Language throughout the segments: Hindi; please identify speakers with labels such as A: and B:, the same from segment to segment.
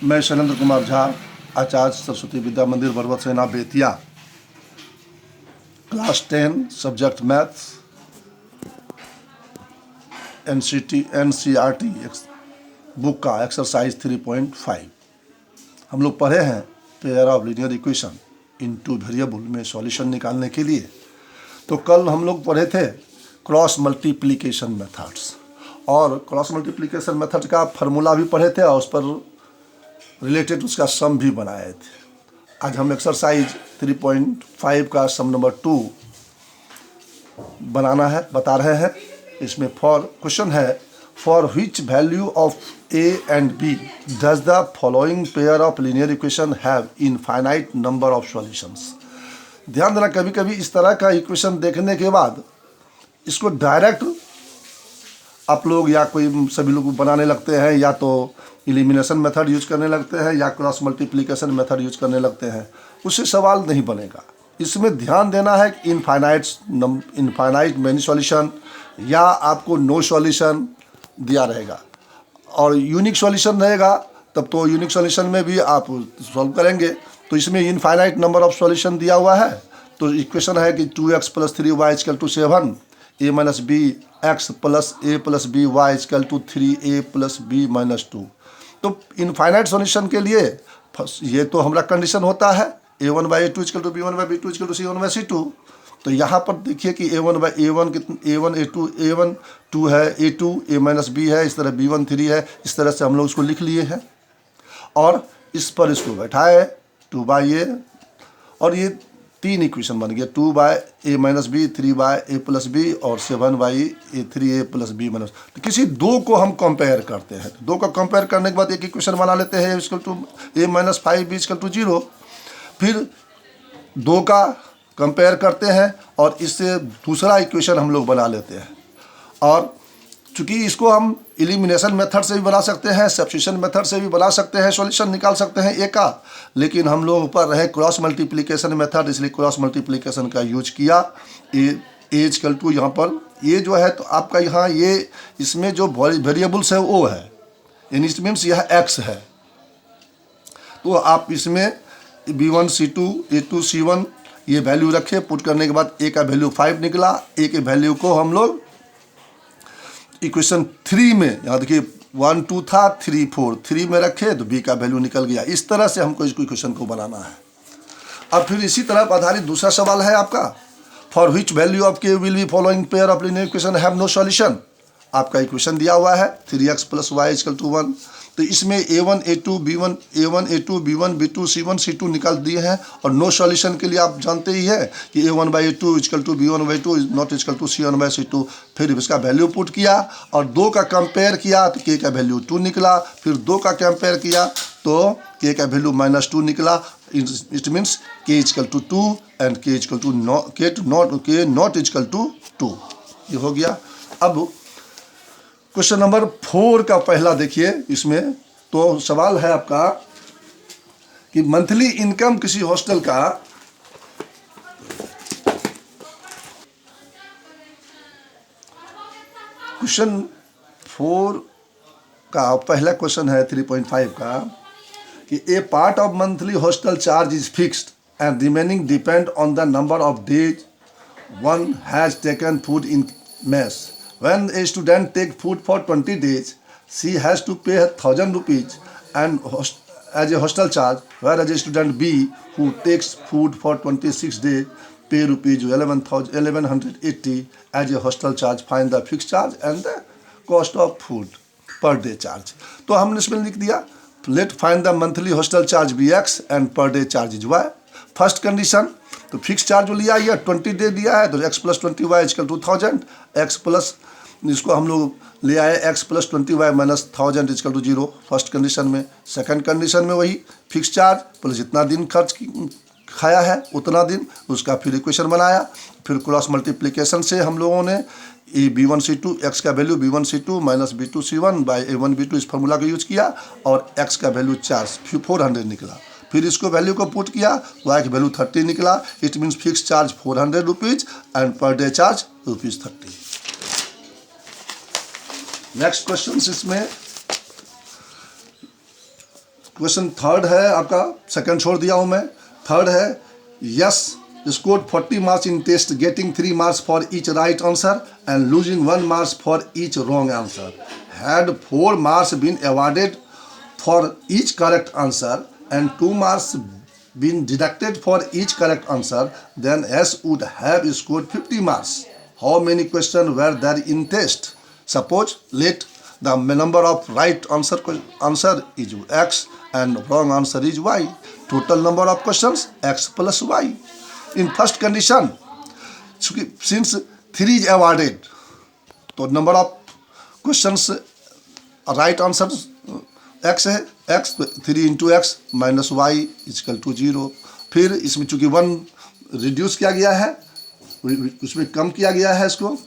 A: मैं शैलेंद्र कुमार झा, आचार्य सरस्वती विद्या मंदिर बरबत सेना Bettiah, class 10 subject maths, NCERT book का एक्सरसाइज 3.5 हम लोग पढ़े हैं pair of linear equation in two variable में सॉल्यूशन निकालने के लिए। तो कल हम लोग पढ़े थे क्रॉस मल्टीप्लिकेशन मेथड्स, और क्रॉस मल्टीप्लिकेशन मेथड का फार्मूला भी पढ़े थे और उस पर रिलेटेड उसका सम भी बनाए थे। आज हम एक्सरसाइज 3.5 का सम नंबर 2 बता रहे हैं। इसमें क्वेश्चन है for which value of a and b does the following pair of linear equation have infinite number of solutions. ध्यान देना, कभी कभी इस तरह का इक्वेशन देखने के बाद इसको डायरेक्ट आप लोग या कोई सभी लोग बनाने लगते हैं, या तो एलिमिनेशन मेथड यूज करने लगते हैं या क्रॉस मल्टीप्लिकेशन मेथड यूज करने लगते हैं। उससे सवाल नहीं बनेगा। इसमें ध्यान देना है कि इनफाइनाइट मैनी सॉल्यूशन या आपको नो सॉल्यूशन दिया रहेगा, और यूनिक सॉल्यूशन रहेगा तब तो यूनिक सॉल्यूशन में भी आप सॉल्व करेंगे। तो इसमें इनफाइनाइट नंबर ऑफ सॉल्यूशन दिया हुआ है। तो इक्वेशन है कि 2x + 3y = 7, a - b x + a + b y = 3a + b - 2। तो इनफाइनाइट सॉल्यूशन के लिए ये तो हमारा कंडीशन होता है a1/a2 = b1/b2 = c1/c2। तो यहाँ पर देखिए कि a1 a1 2 है, a2 a - b है, इस तरह b1 3 है। इस तरह से हम लोग उसको लिख लिए हैं और इस पर इसको बैठाए 2/a, और ये 3 इक्वेशन बन गया 2/a - b, 3/a + b और 7/a 3a + b - तो किसी दो को हम कंपेयर करते हैं। दो का कंपेयर करने के बाद एक इक्वेशन बना लेते हैं a - 5b = 0। फिर दो का कंपेयर करते हैं और इससे दूसरा इक्वेशन हम लोग बना लेते हैं। और चूँकि इसको हम एलिमिनेशन मेथड से भी बना सकते हैं, सब्स्टिट्यूशन मेथड से भी बना सकते हैं, सॉल्यूशन निकाल सकते हैं ए का, लेकिन हम लोग ऊपर रहे क्रॉस मल्टीप्लिकेशन मेथड, इसलिए क्रॉस मल्टीप्लिकेशन का यूज किया। ए = यहाँ पर ये जो है तो आपका यहाँ ये इसमें जो वेरिएबल्स है वो है, इट मीन्स यह x है। तो आप इसमें b1 c2 a2 c1 ये वैल्यू रखे। पुट करने के बाद a का वैल्यू 5 निकला। a के वैल्यू को हम लोग इक्वेशन 3 में, यहाँ देखिए 1 2 था, 3 4 3 में रखे तो b का वैल्यू निकल गया। इस तरह से हमको इस इक्वेशन को बनाना है। अब फिर इसी तरह पर आधारित दूसरा सवाल है आपका for which value of k will be following pair of linear equation have no solution. आपका इक्वेशन दिया हुआ है 3x + y = 1। तो इसमें a1 a2 b1 c1 c2 निकाल दिए हैं, और नो सॉल्यूशन के लिए आप जानते ही है कि a1/a2 = b1/2 नॉट = c1/c2। फिर इसका वैल्यू पुट किया और दो का कंपेयर किया तो k का वैल्यू 2 निकला। फिर दो का कंपेयर किया तो k का वैल्यू -2 निकला। It means k = 2 and k ≠ 2। ये हो गया। अब क्वेश्चन नंबर 4 का पहला देखिए। इसमें तो सवाल है आपका कि मंथली इनकम किसी हॉस्टल का क्वेश्चन 4 का पहला क्वेश्चन है 3.5 का कि a part of monthly hostel charge is fixed and remaining depend on the number of days one has taken food in mess. When a student takes food for 20 days, she has to pay 1,000 rupees and as a hostel charge, whereas a student B who takes food for 26 days pay rupees 1180 as a hostel charge. Find the fixed charge and the cost of food per day charge. तो हमने इसमें लिख दिया let find the monthly hostel charge be x and per day charge is y. First condition तो फिक्स चार्ज जो लिया है 20 डे दिया है तो x + 20y = 2000। x प्लस इसको हम लोग ले आए x + 20y - 1000 = 0 फर्स्ट कंडीशन में। सेकंड कंडीशन में वही फिक्स चार्ज प्लस जितना दिन खर्च खाया है उतना दिन, उसका फिर इक्वेशन बनाया। फिर क्रॉस मल्टीप्लिकेशन से हम लोगों ने b1 c2 x का value b1 c2 - b2 c1 / a1 b2 इस फार्मूला का यूज किया, और x का वैल्यू 400 निकला। फिर इसको वैल्यू को पुट किया, y की वैल्यू 30 निकला। It means fix charge 400 rupees and per day charge ₹30। Next question इसमें क्वेश्चन थर्ड है आपका, सेकंड छोड़ दिया हूँ मैं। थर्ड है, yes scored 40 marks in test, getting 3 marks for each right answer and losing 1 marks for each wrong answer. Had 4 marks been awarded for each correct answer and 2 marks been deducted for each correct answer, then S would have scored 50 marks. How many questions were there in test? Suppose let the number of right answer is X and wrong answer is Y. Total number of questions X plus Y. In first condition, since 3 is awarded, तो number of questions right answer x है, x 3 into x minus y equal to 0। फिर इसमें चूंकि 1 रिड्यूस किया गया है, उसमें कम किया गया है इसको,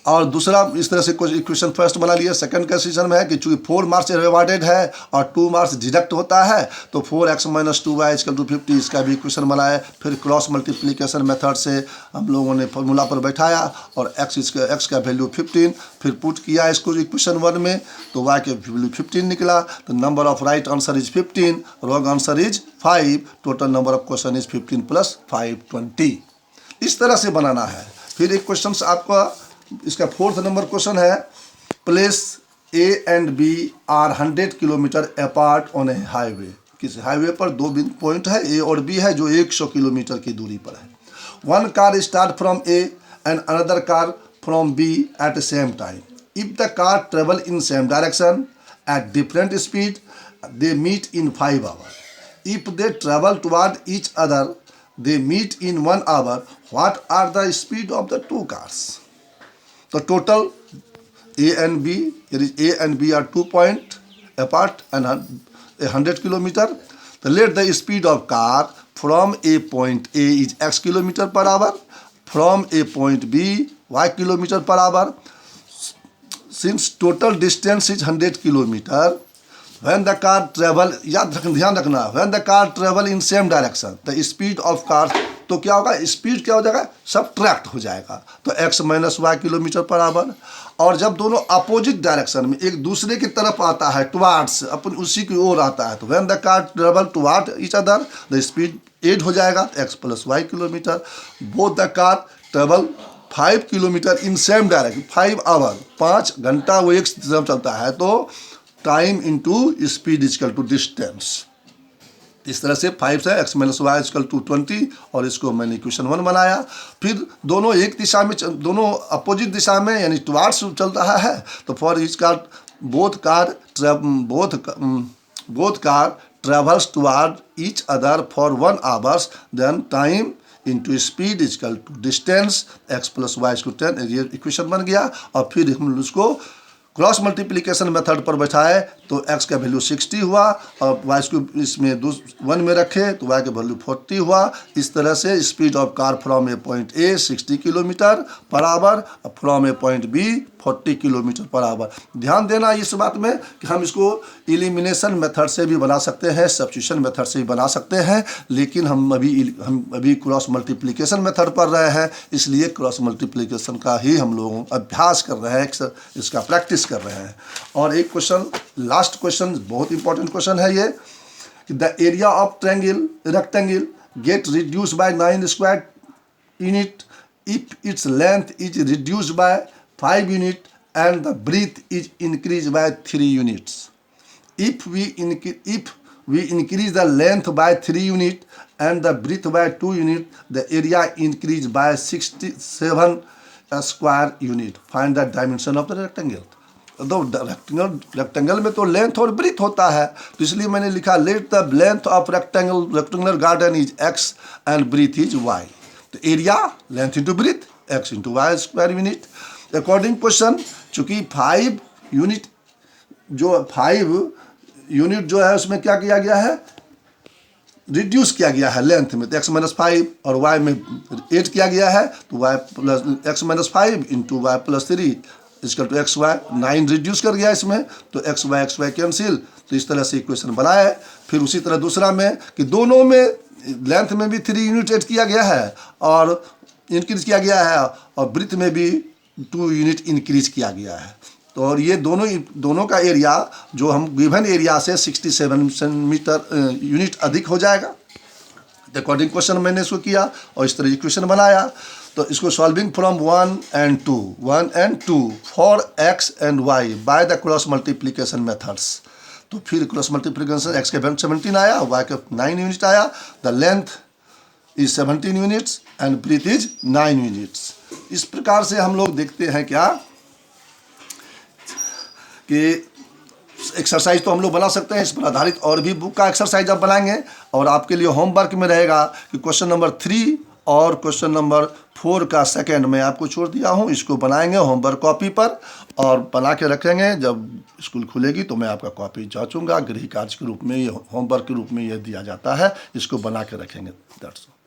A: और दूसरा इस तरह से इक्वेशन फर्स्ट बना लिया। सेकंड कंडीशन में है कि चूंकि 4 मार्क्स अवॉर्डेड है और 2 मार्क्स डिडक्ट होता है, तो 4x minus 2y is equal to 50, इसका भी इक्वेशन बनाया। फिर क्रॉस मल्टीप्लिकेशन मेथड से हम लोगों ने फॉर्मूला पर बैठाया और x का वैल्यू 15, फिर पुट किया इसको इक्वेशन 1 में, तो y के वैल्यू 15 निकला। तो number of right answer is 15, wrong answer is 5, total number of question is 15 plus 5 20। इस तरह से बनाना है। फिर एक क्वेश्चन आपका, इसका फोर्थ नंबर क्वेश्चन है, place A and B are 100 kilometre apart on a highway. किस हाईवे पर 2 पॉइंट है, ए और बी है, जो 100 किलोमीटर की दूरी पर है। One car start from A and another car from B at same time. If the car travel in same direction at different speed, they meet in 5 hours। If they travel toward each other, they meet in 1 hour। What are the speed of the 2 cars? तो total A and B, A and B are 2 points apart and 100 kilometer. So let the speed of car from a point A is x kilometer per hour, from a point B y kilometer per hour. Since total distance is 100 kilometer, when the car travel, ध्यान रखना, when the car travel in same direction, the speed of car, तो क्या होगा, स्पीड क्या हो जाएगा, सबट्रैक्ट हो जाएगा, तो x minus y kilometre per hour. और जब दोनों अपोजिट डायरेक्शन में एक दूसरे की तरफ आता है, टुवार्ड्स, अपन उसी की ओर आता है, तो when the car travel toward each other, the speed 8 हो जाएगा, x plus y kilometre. Both the car travel 5 kilometre in same direction, 5 hour, 5 घंटा वो एक तरफ चलता है, तो time into speed equal to distance. इस तरह से 5 से x minus y equal to 20, और इसको मैंने इक्वेशन 1 बनाया। फिर दोनों एक दिशा में, दोनों अपोजिट दिशा में यानी टुवार्ड्स चल रहा है, तो for each car both car travels toward each other for 1 hour, then time into speed equal to distance, x plus y equal 10, ये इक्वेशन बन गया। और फिर हम उसको क्रॉस मल्टीप्लिकेशन मेथड पर बैठाए, तो x का वैल्यू 60 हुआ, और y को इसमें 1 में रखे तो y का वैल्यू 40 हुआ। इस तरह से speed of car from A point A 60 kilometre per hour, from A point B 40 kilometre per hour. ध्यान देना इस बात में कि हम इसको एलिमिनेशन मेथड से भी बना सकते हैं, सब्स्टिट्यूशन मेथड से भी बना सकते हैं, लेकिन हम अभी क्रॉस मल्टीप्लिकेशन मेथड पढ़ रहे हैं, इसलिए क्रॉस मल्टीप्लिकेशन का ही हम लोग अभ्यास कर रहे हैं, इसका प्रैक्टिस कर रहे हैं। और एक क्वेश्चन, लास्ट क्वेश्चन, बहुत इंपॉर्टेंट क्वेश्चन है ये, कि the area of rectangle get reduce by 9 square unit if its length is reduce by 5 units and the breadth is increased by 3 units. If we increase the length by 3 units and the breadth by 2 units, the area increased by 67 square unit. Find the dimension of the rectangle. तो रेक्टेंगल में तो लेंथ और ब्रीथ होता है, तो इसलिए मैंने लिखा let the length of rectangular garden is x and breadth is y। तो area length into breadth, x into y square unit. According question, चूंकि 5 यूनिट जो है उसमें क्या किया गया है, रिड्यूस किया गया है लेंथ में, तो x माइनस 5, और y में 8 किया गया है, तो y plus x minus 5 into y plus 3 इसका टू एक्स वाई, 9 रिड्यूस कर गया इसमें, तो एक्स वाई कैंसिल। तो इस तरह से इक्वेशन बनाया है। फिर उसी तरह दूसरा में कि दोनों में लेंथ में भी 3 यूनिट ऐड किया गया है और इंक्रीज किया गया है, और ब्रीथ में भी 2 यूनिट इंक्रीज किया गया है। तो और ये दोनों का एरिया जो हम गिवन एरिया से 67 सेंटीमीटर यूनिट अधिक हो जाएगा। अकॉर्डिंग क्वेश्चन मैंने इसको किया और इस तरह इक्वेशन बनाया। तो इसको solving from 1 and 2 for x and y by the cross multiplication methods. तो फिर क्रॉस मल्टीप्लीकेशन x के वैल्यू 17 आया, y के 9 यूनिट आया। The length is 17 units and breadth is 9 units. इस प्रकार से हम लोग देखते हैं क्या कि एक्सरसाइज तो हम लोग बना सकते हैं, इस पर आधारित और भी बुक का एक्सरसाइज आप बनाएंगे। और आपके लिए होमवर्क में रहेगा कि क्वेश्चन नंबर 3 और क्वेश्चन नंबर 4 का सेकंड मैं आपको छोड़ दिया हूं, इसको बनाएंगे होमवर्क कॉपी पर और बना के रखेंगे। जब स्कूल खुलेगी तो मैं आपका कॉपी जांचूंगा। गृह कार्य के रूप में, ये होमवर्क के रूप में ये दिया जाता है, इसको बना के रखेंगे। That's all.